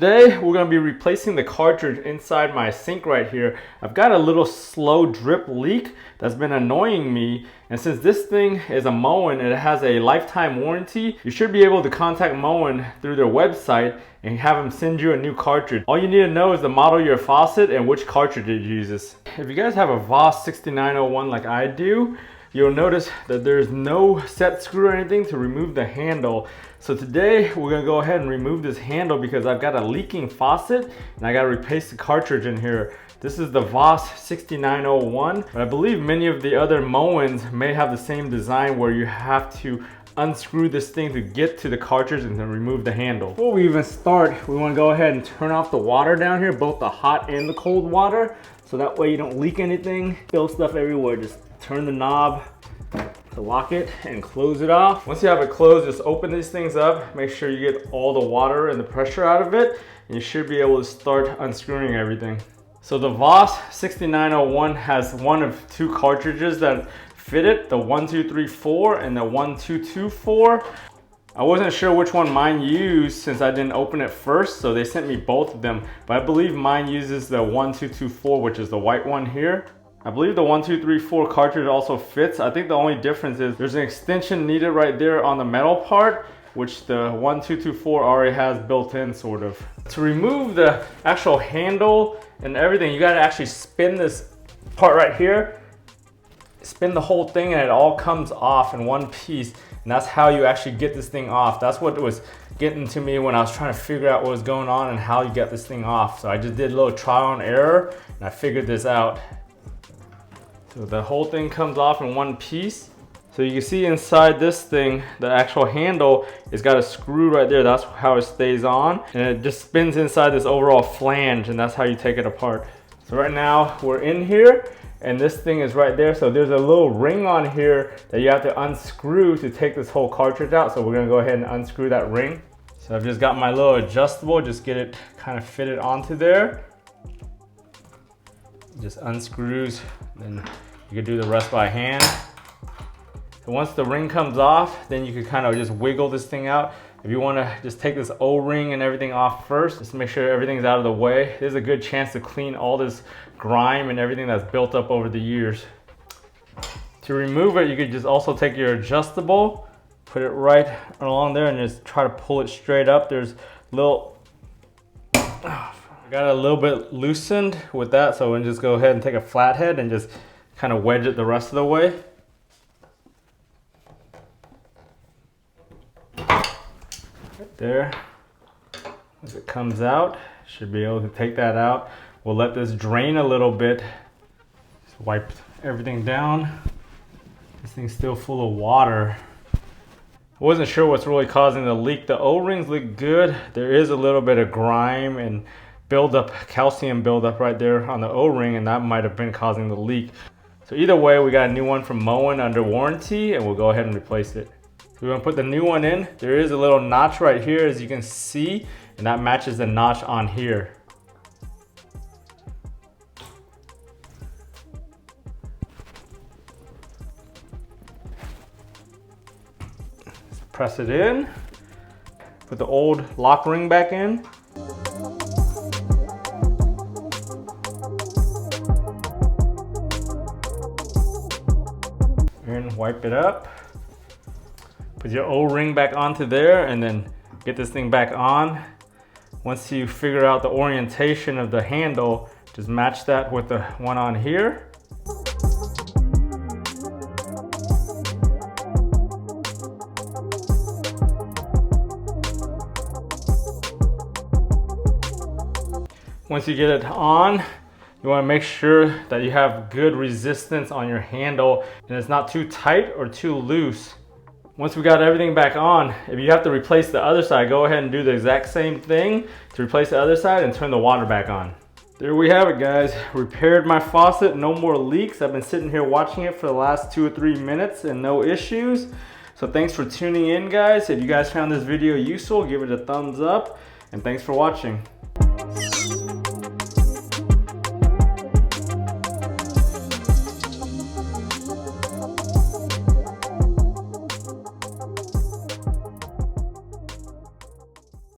today we're going to be replacing the cartridge inside my sink right here. I've got a little slow drip leak that's been annoying me, and since this thing is a Moen and it has a lifetime warranty, you should be able to contact Moen through their website and have them send you a new cartridge. All you need to know is the model of your faucet and which cartridge it uses. If you guys have a Voss 6901 like I do, you'll notice that there's no set screw or anything to remove the handle. So today we're gonna go ahead and remove this handle because I've got a leaking faucet and I gotta replace the cartridge in here. This is the Voss 6901, but I believe many of the other Moens may have the same design where you have to unscrew this thing to get to the cartridge and then remove the handle. Before we even start, we wanna go ahead and turn off the water down here, both the hot and the cold water, so that way you don't leak anything, spill stuff everywhere. Just turn the knob to lock it and close it off. Once you have it closed, just open these things up, make sure you get all the water and the pressure out of it, and you should be able to start unscrewing everything. So the Voss 6901 has one of two cartridges that fit it, the 1234 and the 1224. I wasn't sure which one mine used since I didn't open it first, so they sent me both of them, but I believe mine uses the 1224, which is the white one here. I believe the 1234 cartridge also fits. I think the only difference is there's an extension needed right there on the metal part, which the 1224 already has built in, sort of. To remove the actual handle and everything, you gotta actually spin this part right here, spin the whole thing, and it all comes off in one piece. And that's how you actually get this thing off. That's what was getting to me when I was trying to figure out what was going on and how you get this thing off. So I just did a little trial and error and I figured this out. So the whole thing comes off in one piece. So you can see inside this thing, the actual handle has got a screw right there. That's how it stays on. And it just spins inside this overall flange, and that's how you take it apart. So right now we're in here and this thing is right there. So there's a little ring on here that you have to unscrew to take this whole cartridge out. So we're gonna go ahead and unscrew that ring. So I've just got my little adjustable, just get it kind of fitted onto there. Just unscrews, then you can do the rest by hand. So once the ring comes off, then you can kind of just wiggle this thing out. If you want to just take this O-ring and everything off first, just make sure everything's out of the way. There's a good chance to clean all this grime and everything that's built up over the years. To remove it, you could just also take your adjustable, put it right along there and just try to pull it straight up. There's little, got it a little bit loosened with that, so we'll just go ahead and take a flathead and just kind of wedge it the rest of the way. Right there. As it comes out, should be able to take that out. We'll let this drain a little bit. Just wipe everything down. This thing's still full of water. I wasn't sure what's really causing the leak. The O-rings look good. There is a little bit of grime and buildup, calcium buildup right there on the O-ring, and that might have been causing the leak. So either way, we got a new one from Moen under warranty, and we'll go ahead and replace it. So we're gonna put the new one in. There is a little notch right here, as you can see, and that matches the notch on here. Just press it in. Put the old lock ring back in. And wipe it up. Put your O-ring back onto there and then get this thing back on. Once you figure out the orientation of the handle, just match that with the one on here. Once you get it on, you want to make sure that you have good resistance on your handle and it's not too tight or too loose. Once we got everything back on, if you have to replace the other side, go ahead and do the exact same thing to replace the other side and turn the water back on. There we have it, guys. Repaired my faucet, no more leaks. I've been sitting here watching it for the last 2 or 3 minutes and no issues. So thanks for tuning in, guys. If you guys found this video useful, give it a thumbs up and thanks for watching.